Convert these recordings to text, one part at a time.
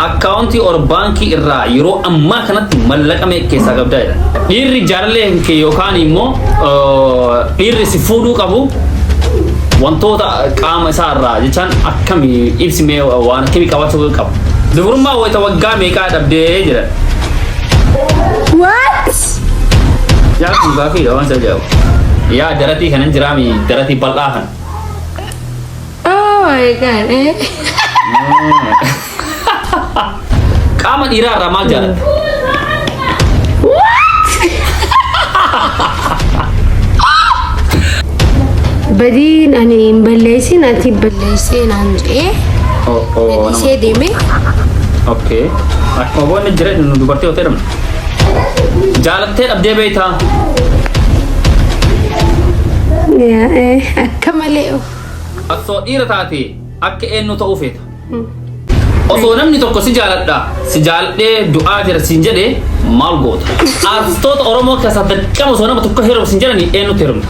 akkaawuntii or baankii irraa yeroo ammaa kanatti mallaqame keessaa qabdaadha. Dhiirri jaalallee kee yookaan immoo dhiirri si fuudhuu qabu wantoota qaama isaa irraa jechaan akkamii ibsimee waan akkamii qabaachuu qabu. Dubrummaa wayita waggaa meeqaa dhabdee jira? What? Yaa kun gaafii waan isa jedhamu. Yaa daratii kanan jiraami daratii bal'aa kan. Oh my god. Qaama dhiiraa irraa maal jaalatta? Badin ani balleessin ati balleessin anje. Oh. Saya deme. Okay. Aku mau nih jerit nu dubarti hotel mana? Jalan teh abdi beita. Ya kamaleo. Aso ira tati. Akke enu to ufet. Oso namni tokko si jaaladha. Si jaaladhe du'aa jira siin jedhe maal goota. Arstoota Oromoo keessaa dirqama osoo nama tokko heeruuf siin jedhani eenyu heerumna.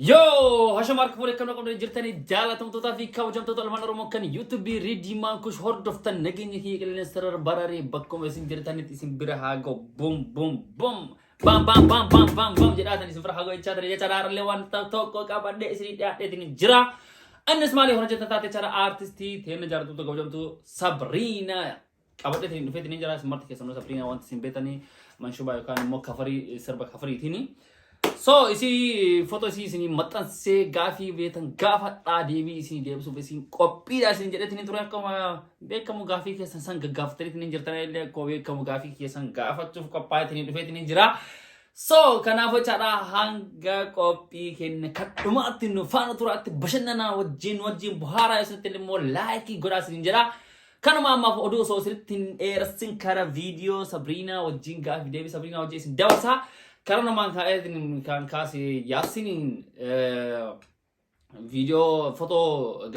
Yo, Hashimar Kapur kan aku dari jertani jalatam tuh tapi kau jam tuh alman Oromoo kan YouTube ready mangkus hordoftan naginya hi kalian serar barari bakkom mesin jertani tisim birahago boom boom boom bam bam bam bam bam bam jertani tisim birahago cara lewan toko kapan dek sini dia ini jera Anas mali orang cerita tadi cara artisti tiada jar tuh kau jam tuh Sabrina kapan dek ini ini jera smart kesan Sabrina want simbetani manshuba kan mau kafari serba kafari ini So isi foto sini matan se gafi betan gafa devi isi dev so isi copy dah sini jadi ini turun kamu gafi ke sang gaf tadi ini jertanya dia kamu gafi ke sang gafa tu kopai ini dua ini jera so kenapa cara hangga copy kene kaduma tinu fana turat bashanna wajin buhara isi tele mo like gora sini jera kan mama audio so sini erasin kara video Sabrina wajin gafi devi Sabrina wajin isi dawasa karena mangka kan kasih Yasin video foto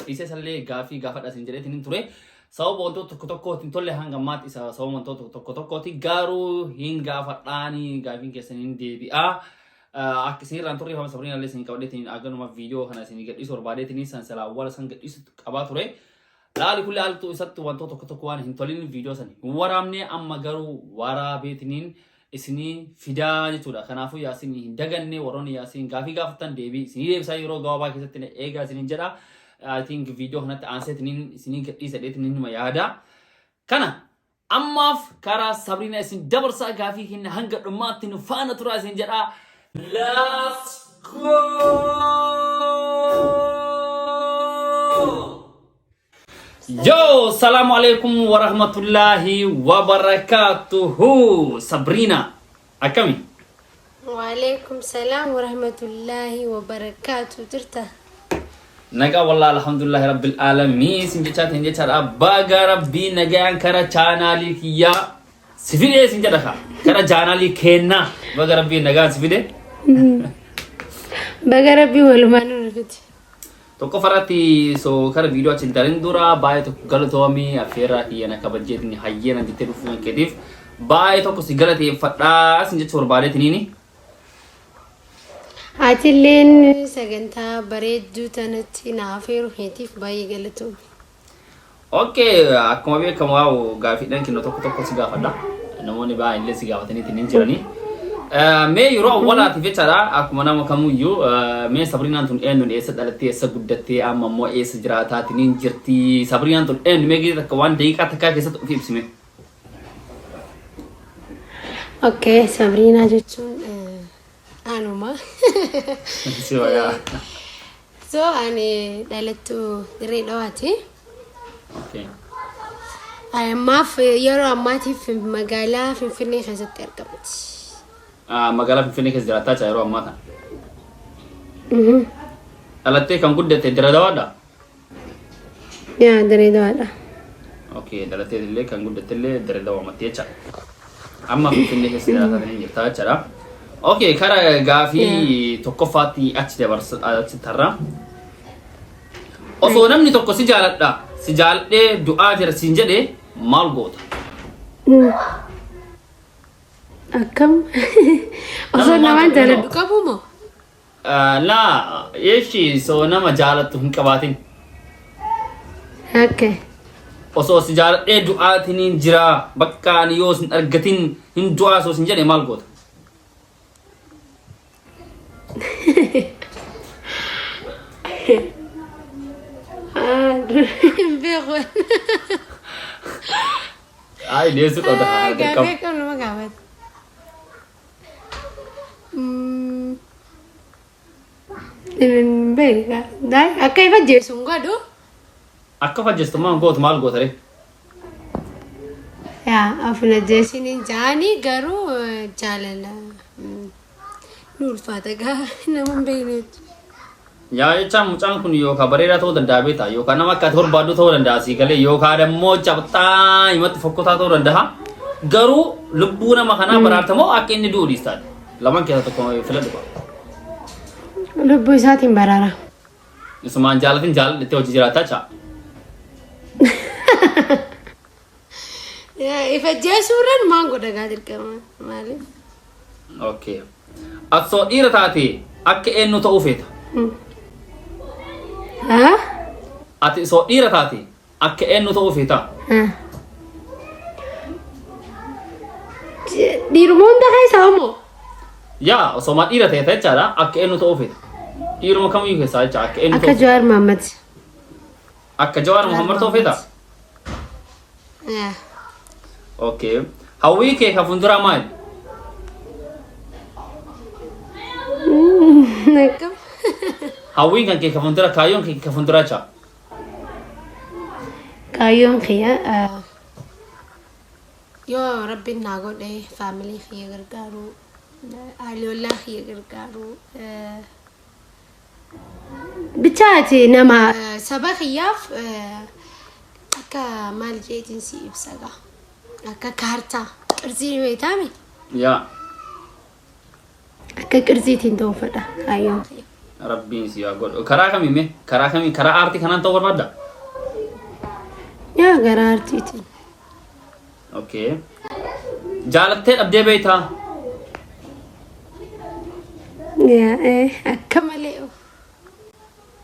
isi sale gafi gafat asin jadi tinin ture sau bonto toko tintolle hanga mat isa sau bonto toko ti garu hingga fatani gafi kesenin debi ak sini rantori sama Sabrina le sini kawde tinin agar nama video hana sini get isor bade tinin san sala awal san get isu aba ture lalu kulli altu isatu bonto toko wan hintolin video sani waramne amma garu warabe tinin isini fidani tuda kanafu Yasin daganne waroni Yasin gafi gaftan debi sini debi sai ro gawaba kisatne ega sini jara I think video hanat anset nin sini gadi sadet nin mayada kana amma kara Sabrina isin dabar sa gafi hin hanga dumatin fana tura sin jara let's go Yo, assalamualaikum warahmatullahi wabarakatuh. Sabrina, akami? Waalaikumsalam warahmatullahi wabarakatuh. Cerita. Naga wallah alhamdulillah rabbil alamin. Sinja chat baga rabbi naga ankara channel kiya. Sifide sinja dakha. Kara channel kenna. Baga rabbi naga sifide. Baga rabbi walmanu rafit. Toko farati so kara video cintarin dura bae to galatomi afera iyana kabajet ni hayyana di telefon kedif bae to ko sigalati fada sinje chorbare tinini Atilin saganta bareedu tanati na aferu hetif bae galato Okay akuma be kamao gafi dan kino toko siga fada namoni ba ile siga fatani tinin jirani me yuro wala tifetara akuma na makamu yu me Sabrina tun enun esa dalati esa guddate amma mo esa jirata tinin jirti Sabrina tun en me gita kawan deika taka kesa to fipsime Okay Sabrina jechuun anuma so ani dalattu diree dhawaati Okay ammaaf yeroo ammaatiif magaalaa Finfinnee keessatti argamti magala Finfinnee keessa jiraata yeroo ammaa kana. Alattee kan guddate Diradawaadha? Yaa Diradawaadha. Okay, dhalattee illee kan guddatte illee Diradawaa mattee jecha. Amma Finfinnee keessa jiraata kan jirta jechaadha. Okay, kara gaafii tokkoffaatti achi tarra. Osoo namni tokko si jaaladha, si jaaladhee du'aa jira siin jedhee maal goota? Akkam osoo namaan jaaladhu qabu moo? Laa yeeshi soo nama jaalattu hin qabaatin. Okay. Osoo si jaaladhee du'aatiin hin jira bakka ani yoo sin argatin hin du'aa soo sin jedhe maal goota? Beeku. Ay deesu qaba. Gaaffii kam nama gaafata? Beeka. Daai akka ifa jeesuun godhu. Akka fajjestu maan goota maal goota ree? Yaa afuna jeesiniin jaanii garuu jaalala. Nu ulfaata gaa nama hin beeknetu. Yaa jechaan mucaan kun yookaan bareedaa ta'uu danda'a beektaa yookaan nama akka barbaadu ta'uu danda'a sii galee yookaan immoo cabxaa himatti fokkotaa ta'uu danda'a. Garuu lubbuu nama kanaa baraartamoo akka inni du'u dhiistaadha. Lamaan keessaa tokko filadhu qaba. Lubbuu isaatiin baraara. Isumaan jaalatin jaaladhe hojii jiraataa caa. Ifa jeesuudhaan maan godha gaa dirqama maaliif? Okay. Asoo dhiira taate akka eenyu ta'uu feeta? Ati soo dhiira taate akka eenyu ta'uu feeta? Dhiiruma hunda keessaa moo? Yaa osoo maa dhiira ta'e jechaadha akka eenyu ta'uu feeta? Dhiiruma kamiyyuu keessaa jecha akka eenyu ta'uu Akka Jawaar Mohammad. Akka Jawaar Mohammad ta'uu feeta? Okay. Hawwii kee ka fuulduraa maali? Nakam. Hawwiin kan kee ka fuuldura kaayyoon kee ka fuulduraa caa? Kaayyoon kiyya yoo rabbiin naa godhe faamilii kiyya gargaaru haadholii kiyya gargaaru bichaati nama saba kiyyaaf akka maal jeetiin si ibsa gaa akka kaartaa qirzii beektaami? Yaa. Akka qirziitiin ta'uu fedha kaayyoon kiyya. Rabbiin si yaa godhu. Karaa kamiime? Karaa kamii? Karaa aartii kanaan ta'uu barbaadda? Yaa gara aartiitiin. Okay. Jaalattee dhabdee beektaa? Yaa akka malee.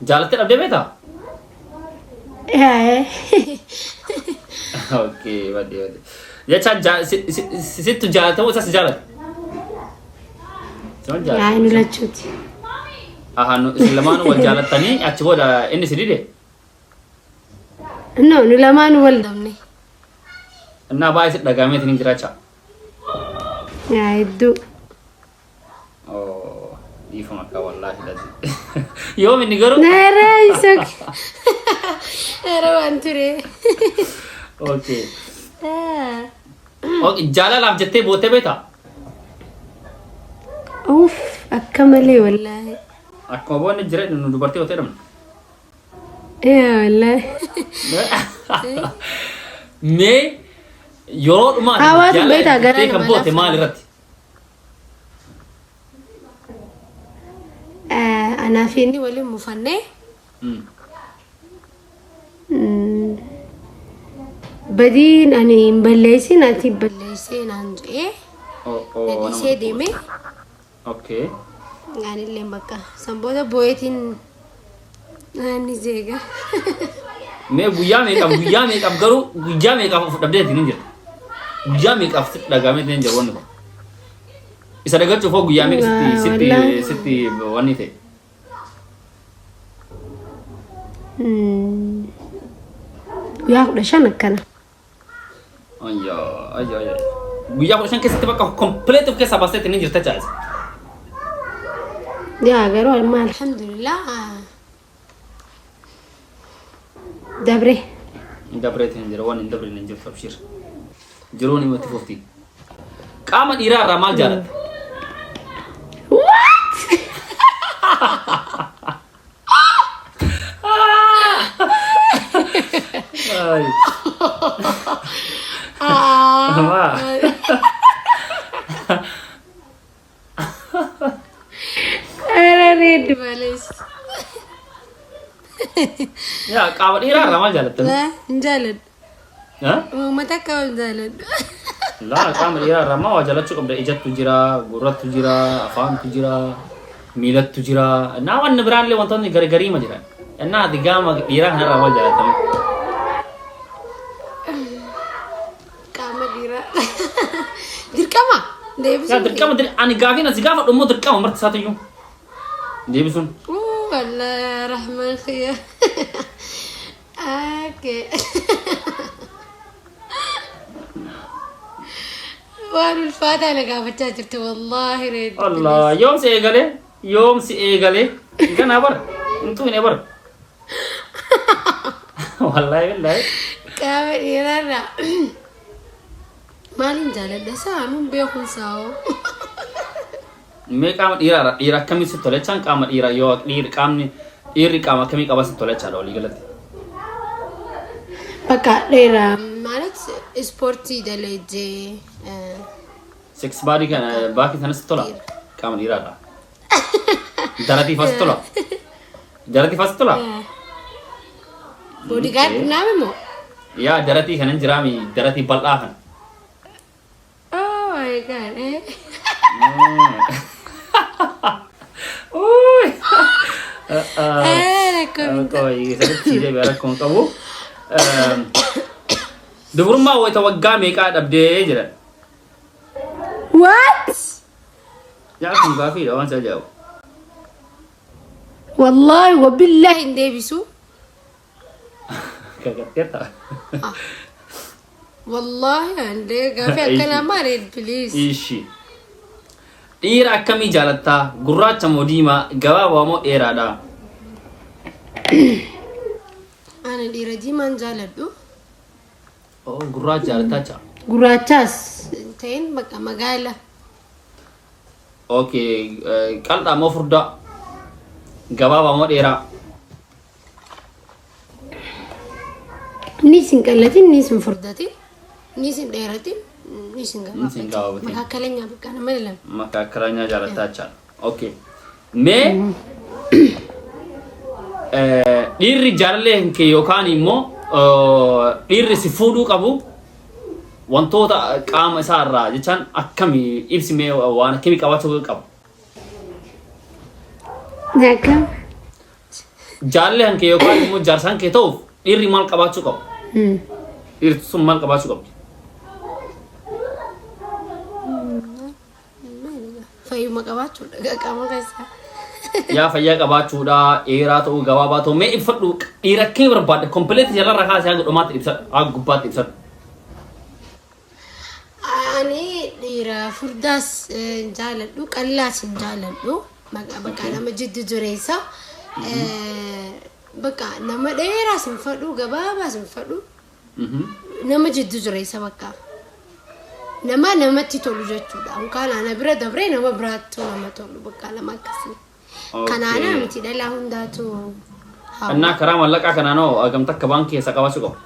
Jaalattee dhabdee beektaa? Yaa. Okay, baddee. Jecha sittu jaalatamu isa si jaalata? Yaa inni lachuuti. Aha, isin lamaanuu wal jaalattanii achi booda inni si dide? No, nu lamaanuu wal dhabne. Innaa baay'ee si dhagaameetiin hin jiraachaa? Yaa hedduu. Oh, dhiifama akka wallaahi lazi. Yoom inni garuu? Neeree isok. Neeree waan ture. Okay. Jaalalaaf jettee bootee beektaa? Uff, akka malee wallaahi. Akkuma boonni jira nu dubartii yoo ta'edhamna. Yaa wallaahi. Mee yeroo dhumaa Hawaasa beektaa gara jettee kan boote maal irratti? Anaa fi inni waliin mufannee. Badiin ani hin balleessin ati balleessee naan jedhee. Nadhiisee deeme. Okay. Anillee bakka sanboota booyetiin naanni zeega. Mee guyyaa meeqaaf garuu guyyaa meeqaaf fudhabdee ittiin jirta? Guyyaa meeqaaf sitti dhagaamee ittiin jiru wanni kun? Isa dagachuuf hoo guyyaa meeqa sitti wanni ta'e? Guyyaa 15 akkana. Ayyaa. Guyyaa 15 keessatti bakka kompleet of keessaa baastee ittiin jirta chaas. Yaa garuu alma alhamdulillah. Dabre. Dabreetiin jira waan hin dabreen hin jirtu abshir. Jiruun himatti fufti. Qaama dhiiraa irraa maal jaalatta? What? Ay. Red malis. Ya, qaama dhiiraa irraa maal jaalatta? Jalan. Hah? Mata kau jalan. La qaama dhiiraa irraa maa waa jalachuu qabda ijattu jira gurrattu jira afaantu jira miilattu jira naa wanni biraallee wantoonni gargarii ma jiran innaa ati qaama dhiiraa kanarraa wal jalatame qaama dhiiraa dirqama deebisuun dirqama ani gaafii nasi gaafa dhummoo dirqama marti isaatiyyuu deebisuun والله رحمن خير اوكي وانا الفاتحة انا قافتها جبت والله ريد الله يوم سي ايغالي كان ابر انتو هنا ابر والله بالله كامل يرانا مالين جالد دسانون بيخون ساو me qaama dhiiraa akkamii si tolechaan qaama dhiiraa yoo dhiirri qaama akkamii qaba si tolechaadha walii galatti. Bakka dheeraa ማለት ispoortii dalejee six baadii kana baakii sanas tola qaama dhiiraadha. Daratiif as tola. Daratiif as tola. bodyguard naame moo? Yaa daratii kanan jiraami daratii bal'aa kan. Oh my god. Uy. Rakkoon Sirriitti deebi'ee rakkoon qabu. Dubrummaa wayita waggaa meeqaa dhabdee jedhan. What? Yaa kun gaafiidha waan isa ajaa'ibu. والله وبالله ندبسو Kagatteetta. والله عندي قافي أكنا مارد بليز Ishi. Dhiira akkamii jaalattaa? Gurraacha moo diimaa? Gabaabaa moo dheeraadha? أنا دي رجي من جالدو Oh, gurraacha jaalattaa jaa. قراتاس تين بقى مقالة Okay, qal'aa moo furdaa? Gabaabaa moo dheeraa? نيسن قلتين نيسن فردتين نيسن ديرتين نيسن Niisin gabaabatiin. مكاكلين بقى أنا مللا Makaakkalaanyaa jaalattaa jaa. Okay. Mee dhiirri jaalallee hin kee yookaan immoo dhiirri si fuudhuu qabu wantoota qaama isaa irraa jechaan akkamii ibsimee waan akkamii qabaachuu qabu. نعم Jaalallee hin kee yookaan immoo jaarsaan kee ta'uuf dhiirri maal qabaachuu qabu? Dhiirri sun maal qabaachuu qabdi? فايو مقابات قاموا كيسا Yaa fayyaa qabaachuudha, dheeraa ta'uu, gabaabaa ta'uu, mee ibsadhu dhiira akkamii barbaadde? Kompleetii jalarraa kaasee hanga dhumaatti ibsadhu, hanga gubbaatti ibsadhu. أنا ديرا فرداس جالدو قلاس جالدو بقى لما جد جريسا بقى لما ديرا سنفدو قبابا سنفدو لما جد جريسا بقى لما تتولو جاتو دا كان أنا برا دبري لما براتو لما تولو بقى لما كسي كان أنا متي دلا هنداتو Annaa karaa mallaqaa kanaanoo hagamta akka baankii keessa qabaachuu qabu.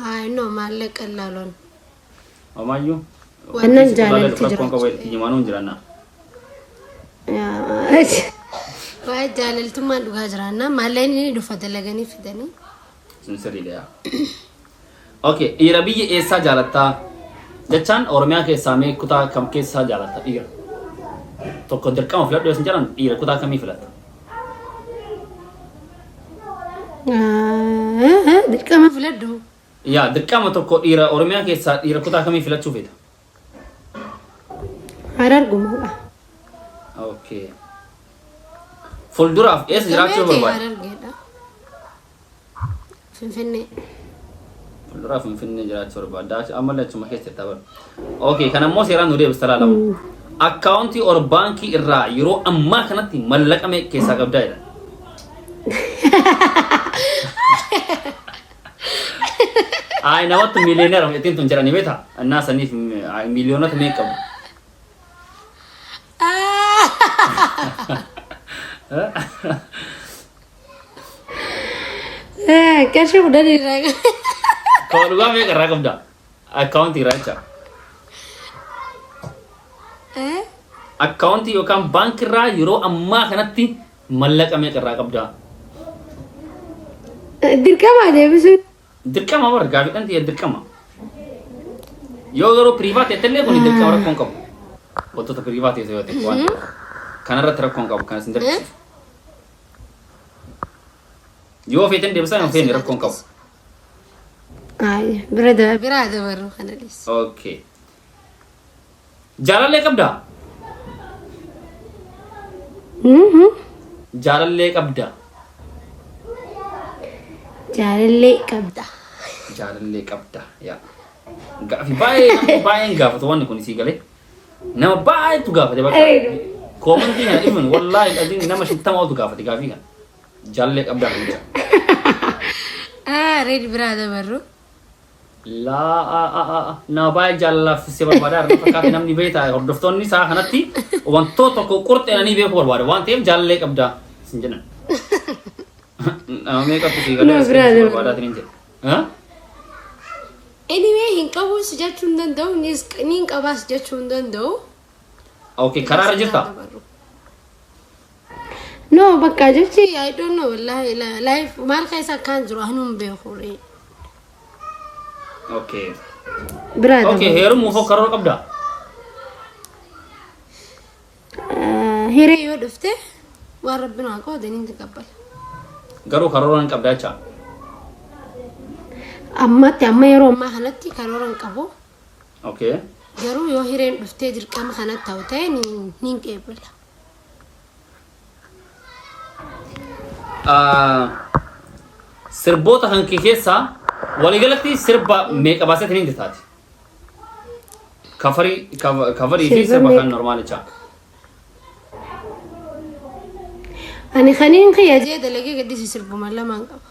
هاي نو مالك اللالون Amaayyuu. Wannan jaalalti jira. Rakkoon qabu itti himaanuu hin jiran. Waa jaalaltummaan dhugaa jiraannaa maalleen inni dhufa dalaganii fidanii. Sun sirriidha yaa. Okay, dhiira biyya eessaa jaalattaa? Jechaan Oromiyaa keessaa mee kutaa kam keessaa jaalatta dhiira? Tokko dirqama filadhu yoo isin jedhan dhiira kutaa kamii filatta? Dirqama filadhu. Yaa dirqama tokko dhiira Oromiyaa keessaa dhiira kutaa kamii filachuu feeta? Harargumaa. Okay. Fuulduraaf eessa jiraachuu barbaada? Harargeedha. Finfinnee. Fuulduraaf Finfinnee jiraachuu barbaada. Ammallee achuma keessa jirta bara. Okay, kan ammoo seeraan nu deebista laalamu. Akkaawuntii or baankii irraa yeroo ammaa kanatti mallaqa meeqa keessaa qabdaa jedha. Ay namatti miliyooneera ittiin tun jedhanii beektaa? Annaa saniif miliyoonota meeqa qabu? Qarshii kudhan irraa. Kau dhugaa meeqa irraa qabda? Akkaawuntii irraa jecha. Akkaawuntii yookaan baankii irraa yeroo ammaa kanatti mallaqa meeqa irraa qabda? Dirqama deebisuun. Dirqama bara gaafidhaan ta'e dirqama. Yoo garuu piriivaati jettallee kun dirqama rakkoon qabu. Wantoota piriivaati yoo ta'e waan kanarratti rakkoon qabu kan isin darbisu. Yoo feetan deebisaa yoo feene rakkoon qabu. Ay, bira dabaru kanalis. Okay. Jaalallee qabdaa? Jaalallee qabdaa? Jaalallee qabda. Jaalallee qabdaa. Yaa. Gaafi baay'een gaafatu wanni kun isii galee. Nama baay'eetu gaafate bakka. Koomantiin haa dhifin wallaahi dhaziin nama 50 gaafate gaafii kan. Jaalallee qabdaa kan jedha. Reedi biraa dabarru. Nama baay'ee jaalalaaf si barbaada irra fakkaate namni beektaa hordoftoonni isaa kanatti wantoota tokko qurxeenanii beekuu barbaada waan ta'eef jaalallee qabdaa sin jedhan. Nama meeqatu si galee barbaadaa hin jedhu. Anyway, hin qabus jechuu hin danda'u, ni hin qabaas jechuu hin danda'u. Okay, karaarra jirta? No, bakka jechi I don't know wallahi life maal keessa kan jiru anuun beeku. Okay. Brother. Okay, heerumuu foo karoora qabdaa? Hiree yoo dhufte waan rabbiin haa qabu danii taqabbala. Garuu karoora hin qabdaa jechaa? Amma yeroo ammaa kanatti karoora hin qabu. Okay. Garuu yoo hireen dhuftee dirqama kanatti ta'u ta'e ni qeebala. Sirboota hanqii keessaa waliigalatti sirba meeqa baaseetiin hin jirtaati? Kafarii fi sirba kan normaalichaa. Ani kaniin kiyya jee dalagee gaddisi sirbuma lamaan qaba.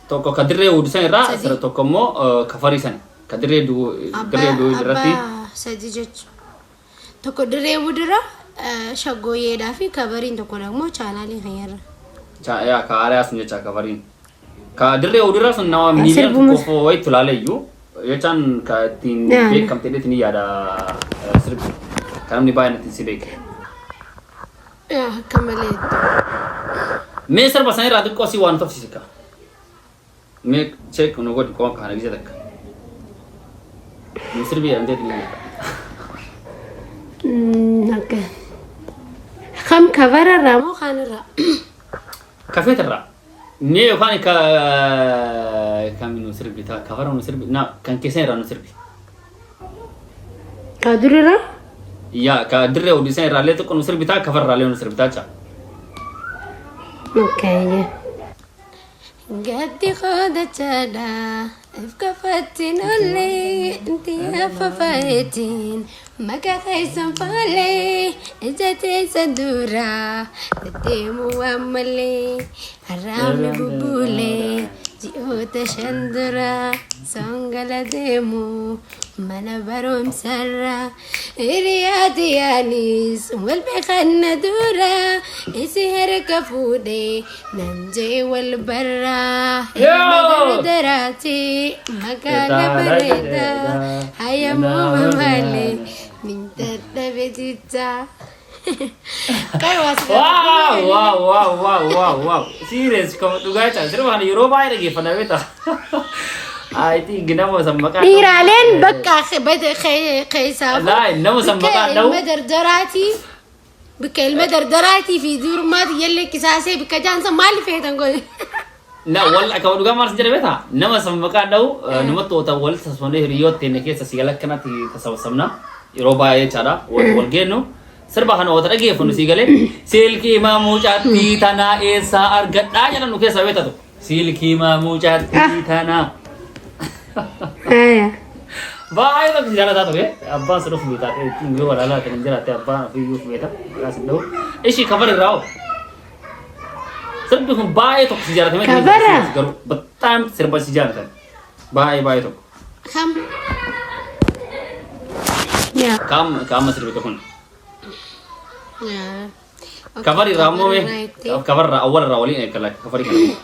Tokko kadirree uudisan irraa sirba tokko immoo kafarii sana. Kadirree irratti. Sadi jechuudha. Tokko dirree udira shaggooyeedhaa fi kafariin tokko immoo chaanaalii kan yarra. Yaa kaaree asun jecha kafariin. Ka dirree udira sun nama miiliyoona tokkoof wayitu laaleeyyuu jechaan ka ittiin beekamtee dheetiin yaada sirbi. Kan namni baay'een ittiin si beeke. Akka malee. Mee sirba sana irraa xiqqoo si waan tofsisika. Mee check nu godhi qoon kana gisa takka. Mee sirbi yaadamtee ittiin yaada. Okay. Kam kafararraa moo kaanirraa? Kafeetarraa. Mee yookaan kan nu sirbi taa kafara nu sirbi na kan keessan irraa nu sirbi. Ka durirraa? Yaa ka dirree udisan irraa lee tokko nu sirbi taa kafarraa lee nu sirbi taa jaa. Okay. Gadi khoda chada afka fatin olle inti afafaetin maka khaisan fale ejate sadura tademu amale arame bubule jiota shandura songala demu mana barom sarra iriyati yanis wal bekhanna dura isi harka fude nanje wal barra darati magala bareda hayamu mamale minta bedita Wow. Serious kamu tugas aja. Seru mana Eropa ini lagi pernah beta. Itu gina mau sama kan? Iralen bakka beda kaisa. Lah, nama sama kan tahu? بكلمة دردراتي في دور ما يلي كساسي بكجان سمالي فيه تنقول. لا والله كمان دوغا مارس جرى بيتها. نما سمكا داو نما توتا ولت سسونه ريوت تنكي سسيغلا كنا تي تسوسمنا يروبا يچارا ولگينو سربحان وتر اگي فنو سيغلي سيلكي ما موچاتي تنا ايسا ارگدا جنا نو كيسا بيتا تو سيلكي ما موچاتي تنا Baik tapi jalan satu ya, abang sudah minta, gue walau temen jalan tapi abang video minta, kasih tahu. Isi kabar rau. Serba pun baik tuh sejarah temen. Kabar? Garu betam serba sejarah kan. Baik tuh. Ya. Kam serba tuh pun. Ya. Kabar ramu ya. Kabar awal rawali kalau kabar ini.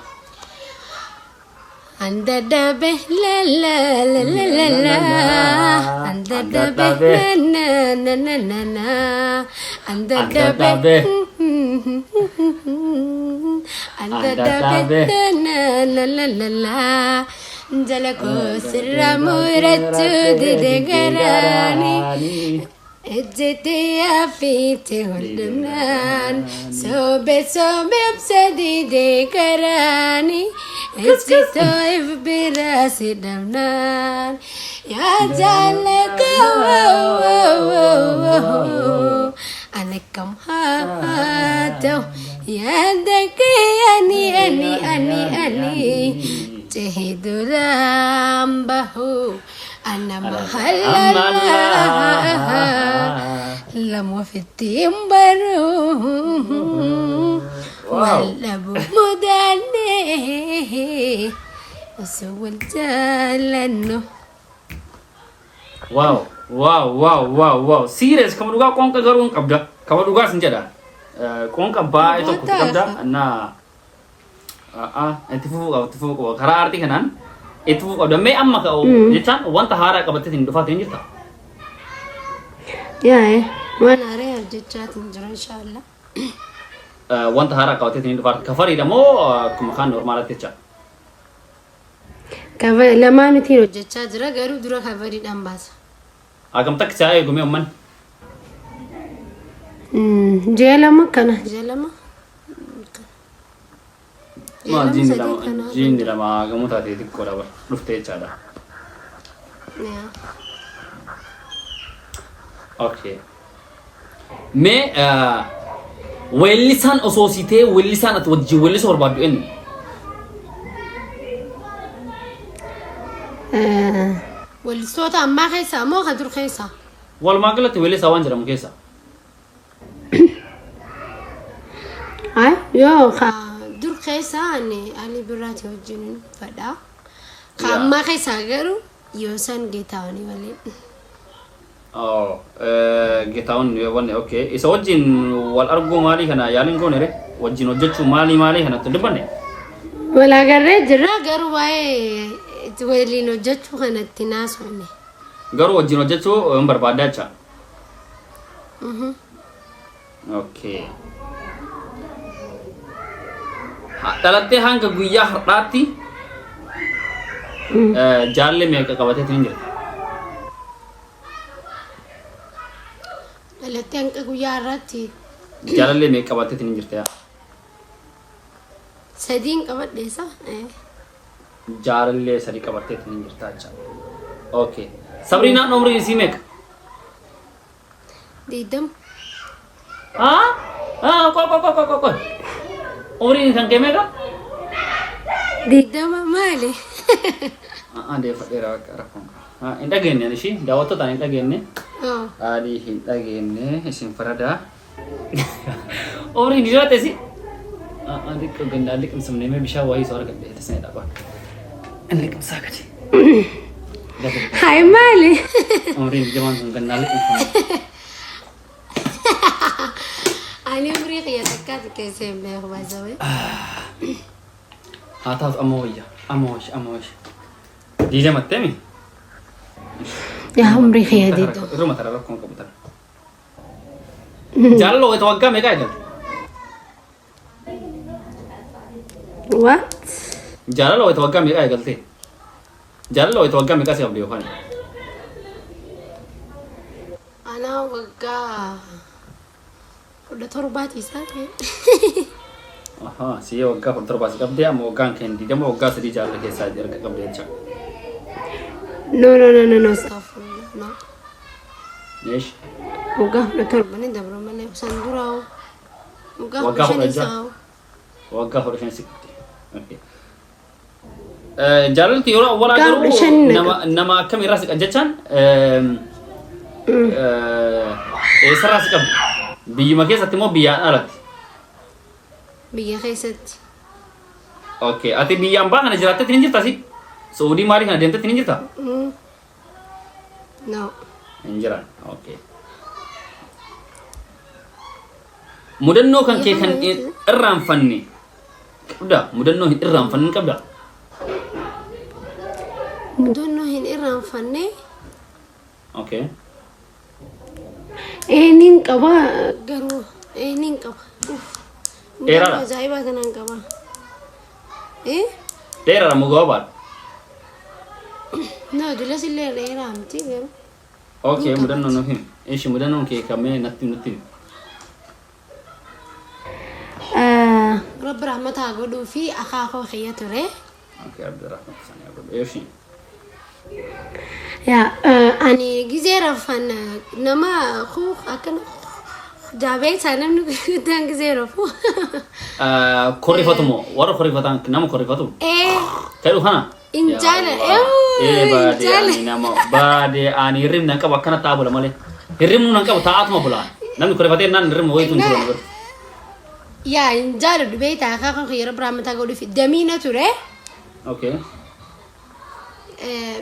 Anda dabeh la la la la la la Anda dabeh na na na na na Anda dabeh Anda dabeh na la la la la Jalako sirramuratu didegarani ejjete afite huldunan sobe absadi degarani ejjito ibirasidamnan ya jalaka anekam hato ya dakani ani Cehiduram bahu ana mahalla lamu fitim baru walabu mudane usul jalan wow serious kamu duga kon ka garun kabda kamu duga senjada kon ka ba itu kabda na atifu ko kara arti kanan itu ko da me amma ka o jitan wanta hara ka batin dufa tin jirta ya wana are jichat injira inshallah wanta hara ka batin dufa kafari da mo kuma kan normal ticha kafari lama mitiro jichat jira garu dura kafari dan basa agam tak chay gume man jelama kana jelama ma jindi lama agamu ta de ko da rufte chada ya okay me wellisan ososite wellisan atwajji wellis horbadu en والصوت ما خيسا مو خدر خيسا wal magalat wellis awan jara mukesa ay yo kha dur khaysa ani ali birati wajinin fada khamma khaysa garu yosan getawni wale oh getawn wanne okay isa wajin wal argo mali kana yalin gonere wajin wajchu mali kana tudbanne wala garre jira garu wae twelino jchu kana tinasone garu wajin wajchu barbadacha okay dalate hanga guyya hardati jalle me ka kabate tinjir dalate hanga guyya hardati jalle me kabate tinjir ta sadin kabat desa jalle sari kabate tinjir ta acha okay sabrina nomri simek didam ko Ori sang kemera? Didam male. Dia fadera rakon. Inda genne ni shi, dawo to tan inda genne. Oh. Adi inda genne isin farada. Ori ni jate si. Adi ko ganda lik samne me bisha wahi sor gadde tasne da ba. Lik sakati. Hai male. Ori ni jaman sun ganda lik. أنا أمريكا يا تكاد كيسين بيه وازوي. هاتاز أموش. دي جمع تامي. يا أمريكا يا ديدو. روما ترى ركون كمتر. جالو يتوقع ميكايدل. What? جالو يتوقع ميكايدل تي. جالو يتوقع ميكاسي أبديو خاني. أنا وقع. udah torbati sate aha siya wagga kon torbati kabde am wagga ken di demo wagga sadi jalla ke sa der kabde cha no astaghfirullah no ليش wagga udah torbani dabro mane sandurao wagga ho shan sikti okay jalla ti ora wala garu nama kamera sik ajachan saras kam biyya makesatti mo biyya alatti biyya keessatti okay ati biyya ambaa kana jiraatte tin jirta si saudi maali kana deemte tin jirta no injira okay mudannoo kan kee kan irraanfanne qabda mudannoo hin irraanfanne qabda mudannoo hin irraanfanne okay nin qaba garuu nin qaba Dheeraadha? ajaa'iba kanaan qaba dheeraadha moo gabaabaa No, dulas illee dheeraa miti garuu. Okay, mudannoo nuuf himi. Ishi mudannoon kee kamee natti himi. Rabbi rahmataa godhuu fi akaakoo kiyya ture. Okay, Rabbi rahmataa sana yaa godhu. Ishi. Ani gizee rafan nama akkana jaabeetaa namni guddaan gizee rafu. Korrifatu moo? Warra korrifatan nama korrifatu? Kadhu kana? Injala. Baadiyyaa nama baadiyyaa ani hirribni qabu akkana taa'u malee. Hirribni nan qabu taa'atuma bulaan. Namni korrifatee naan hirribni wayitu hin jiru. Yaa injala dubeetaa akaakoo kiyya Rabbi rahmataa godhuu fi damiina ture. Okay.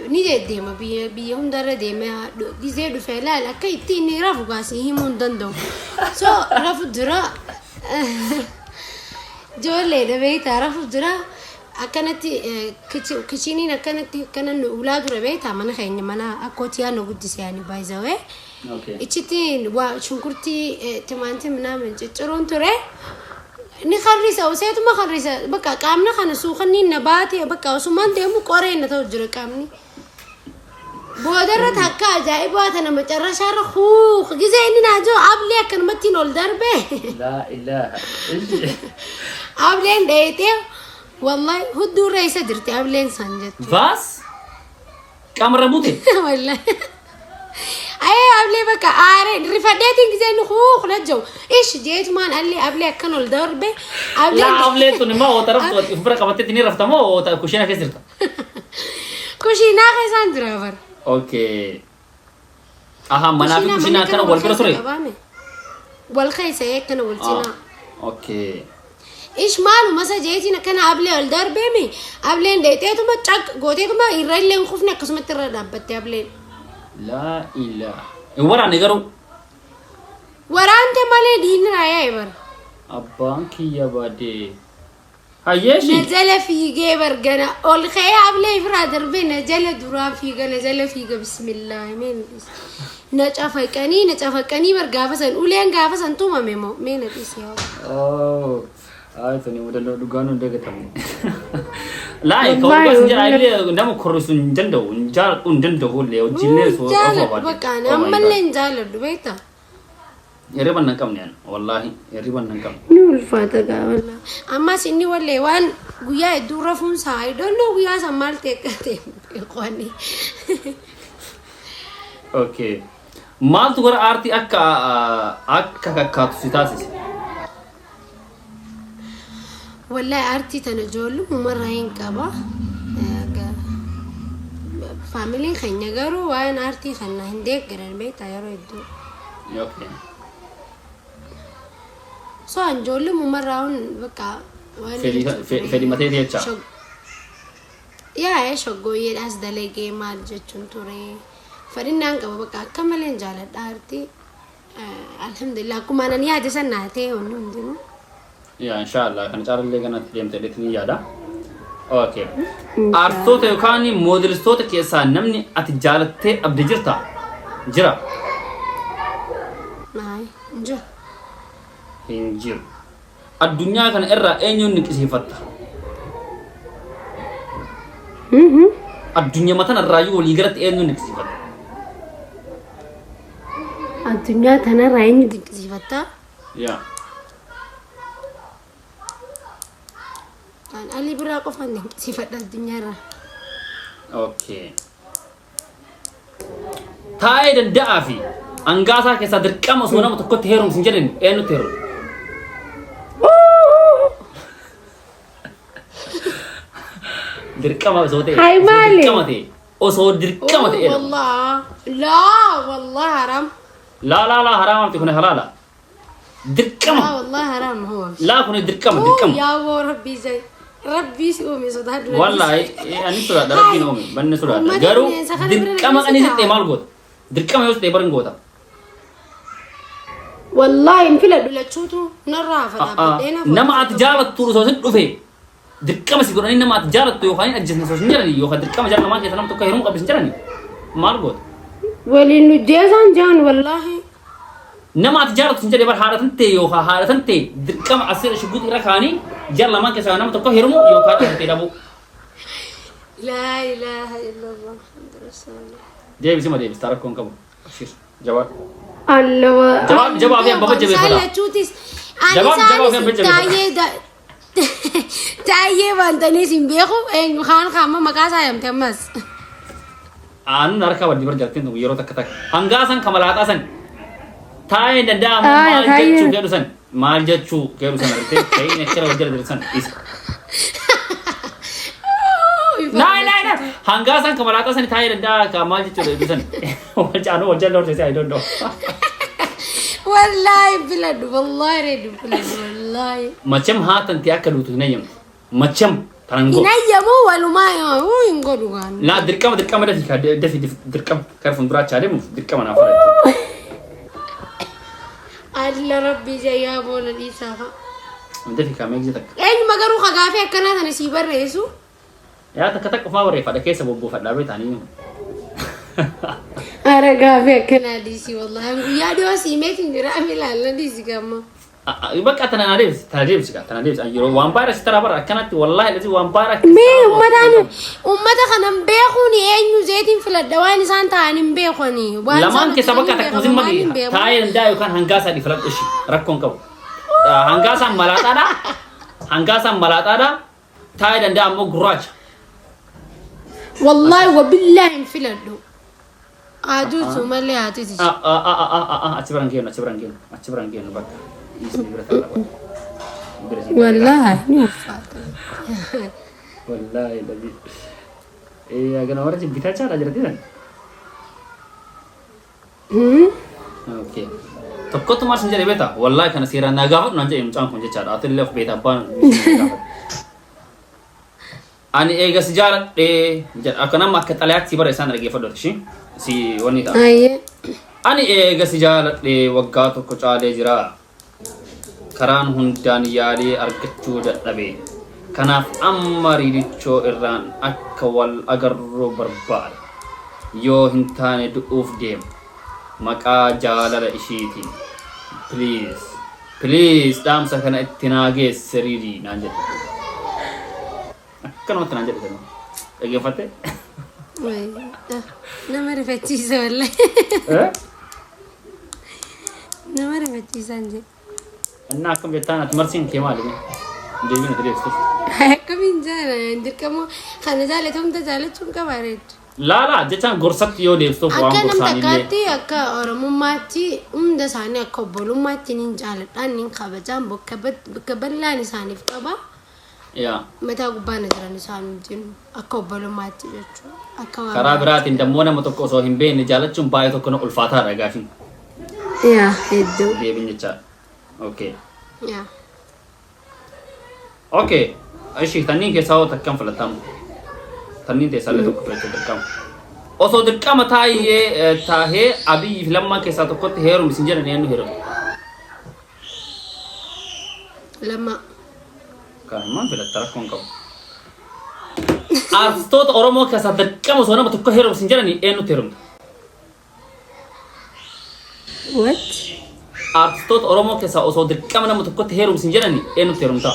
Ni deema biyya hundarra deema gizee dhufee laal akka ittiin rafu gaasii himuu hin danda'u. So rafu dura ijoollee dhabeetaa rafu dura akkanatti kichiniin akkanatti akkana ulaa dura beetaa mana keenya mana akkootii yaanu guddise yaani baay'isawee. Ichitti shunkurtii timaantii minaamin cicciruun ture. Ni kharrisa useetuma kharrisa bakka qaamna kana suuqanni nabaate bakka usumaan deemu qoreen ta'u jira qaamni boodarra takka ajaa'ibaa tana macarrashaarra gizee inni naajoo ablee akkanumatti ol darbe la ilaha ableen dheetee wallahi hudduurra isa jirti ableen san jettu vas qaamra bute wallahi ablee bakka aare rifadheetiin gizee ni lajjaw ish jeetumaan allee ablee akkan ol darbe la ablee tuni ma oo taraf ufra qabatetti ni rafta moo oo kushina keessa jirta kushina keessaan jira bar okay aha manaafi kushina kana wal bira sore wal keessa kana wal cina okay ish maalu masa jeetiin kana ablee ol darbe mi ableen deeteetuma caq gooteetuma irralleen khufne akkasumatti irra dhaabbatte ableen la ilaha waraane garuu waraante malee diinaa yaa bar abbaan kiyya baadee hayyeeshi najala fiigee bargana ol kee ablee ifraa darbe najala duraa fiiga najala fiiga bismillah meen nacafaqanii bar gaafasan uleen gaafasan tumame moo meen dhisi oh ay tani mudannoo dhugaanu ndagatamu laay kawai sinjara ile ndamo korrusun jandau njar undando le ojille so afa bakana amalle njala dubeeta yariban nan kam ne wallahi yariban nan kam ni ulfata ga walla amma sinni walle wan guya dura fun sa I don't know guya samalte kate qani okay mal tu gar arti akka kakatu sitasi والله أرتي تنجولو مرهين كبا فاميلين خنيا جرو وين أرتي خنا هنديك جرن بيت أيرو يدو okay so أنجولو مرهون بكا فدي متى دي أشا يا إيش أقول أصدقائي مال جتون توري فرينا أنك بكا كملين جالت أرتي الحمد لله كم أنا نيا جسنا ناتي ونندينو ya inshallah kan cara le kana tiyam tede tini yada okay artoota yookaan moodelistoota keessaa namni ati jaalattee abdii jirta jira hin jiru addunyaa kana irraa eenyuun niqisiifatta addunyaa matan irraayyuu walii galatti eenyuun niqisiifatta addunyaa tanarraa eenyu niqisiifatta ya Ali berapa funding sifat dunia ra. Okay. Tae dan daafi angasa ke sadar kama sona to kot herum sinjaren enu teru. Dirkama zote. Hai mali. Dirkama te. O so dirkama te. والله لا والله حرام. لا حرام تكون حلالا. dirqama والله حرام هو لا كوني dirqama يا ربي زي ربي سومي صدق والله أنا سودا ربي نومي بني سودا غارو dirqama أنا زت مال غوت dirqama يوس تبرن غوتا والله يمكن لا تشوتو نرافا بدينا نما أتجارة تورو سوسن دوفي dirqama سيقول أنا نما أتجارة تو يخاني أجهز نسوس نجرني يوخا dirqama جارنا ما كيسلام تو كهرم قبل نجرني مال غوت ولينو جيزان جان والله نما تجارة سنجري بر حارة تنتي يوخا حارة تنتي كم أصير شقود إركاني جل ما كسر نما تكو هرمو يوخا تنتي لابو لا إله إلا الله محمد رسول الله. ديبس ما ديبس تركون كم أبشر جواب الله جواب يا بابا جبي فلا جواب يا بابا تايه بانتني سيمبيخو إن خان خامة مكاسا يوم تمس أنا نركب ودي برجعتين تو يورو تكتك هنگاسان كمالات أسان تاي ندام مال جتشو كيروسان أرتي كاي نكرا وجر درسان إيش لا هنگاسان كمالات أسان تاي ندا كمال جتشو درسان وجانو وجر لور جيسي I don't know والله بلاد والله ريد بلاد والله macam hatan tiak kalu tu nayam macam tango نيمو ولو ما ينقولوا كان لا دركم ده في كده في دركم كارفون برا شادي مو دركم أنا أفرد الله ربي جايا بولا دي سافا ده في كاميك جتك يعني ما قالوا خجافة كنا تنسيب الرئيسو يا تكتك فاوري فده كيس أبو بوفر داربي تاني أنا قافة كنا ديسي والله يا دوا سيمك إن جرا ملا الله ديسي كمان يبقى تناديب سكا تناديب أيوة وامبارا سترا برا كانت والله الذي وامبارا مي أمتا خنم بيخوني أينو زيتين في الدواني سانتا أنم بيخوني لمان كسبك تكوزين مدي تاي ندا يكان هنگاسا دي فلات إشي ركون كو هنگاسا ملاتا دا تاي ندا مو غراج والله وبالله في الدو أجوز مالي هاتي أتبرانجين بقى والله والله الذي إيه أنا ورا جب بيتها شارع جرتين أوكي طب كنت ما سنجري بيتا والله كان سيران ناقافت نانجا يمشان كونجا شارع أتلي في بيتا بان أنا إيه سجارة إيه أكنا ما كتاليات سيبر إنسان رجع فدور شيء si wanita. Ani ega sijaalat waggaa tokko caalee jira. Karaan hundaan yaalee argachuu dadhabe. Kanaaf amma ridichoo irraan akka wal agarroo barbaada. Yoo hin taane du'uuf deema. Maqaa jaalala ishiitiin. Please dhaamsa kana itti naageesse riidii naan jedhe. Akkanumatti naan jedhe. Dhaggeeffatte? nama rifachiisa wallahi nama rifachiisa anje anna akkam jettaan ati marsiin kee maali deebiin ati deebistuuf akkamiin jaala dirqamoo kana jaalatamta jaalachuun qabaareed laa jechaan gorsatti yoo deebistuuf waan gorsaanii illee akka akka oromummaatti hunda isaanii akka obbolummaatti nin jaaladhaan nin kabajaan bakka bal'aan isaaniif qaba yaa mataa gubbaan jiran isaan wajjin akka obbolummaatti jechuudha akka karaa biraatiin dammoo nama tokko osoo hin beekne jaalachuun baay'ee tokko na ulfaataadha gaafin yaa hedduu deebiin jechaa okay yaa okay ishi tanniin keessaa hoo takkam filatamu tanniin teessaallee tokko filachuu dirqama osoo dirqama taahee abiyyi fi lammaa keessaa tokkotti heeruun isin jedhan eenyu heeruun lama kan man filatta rakkoon qabu artistoota oromoo keessaa dirqama osoo nama tokko heeruun isin jedhan eenyutti heerumta what artistoota oromoo keessaa osoo dirqama nama tokkotti heeruun isin jedhan eenyutti heerumta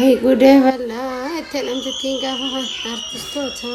ay gudee bal'aa itti namtittiin gaafa artistoota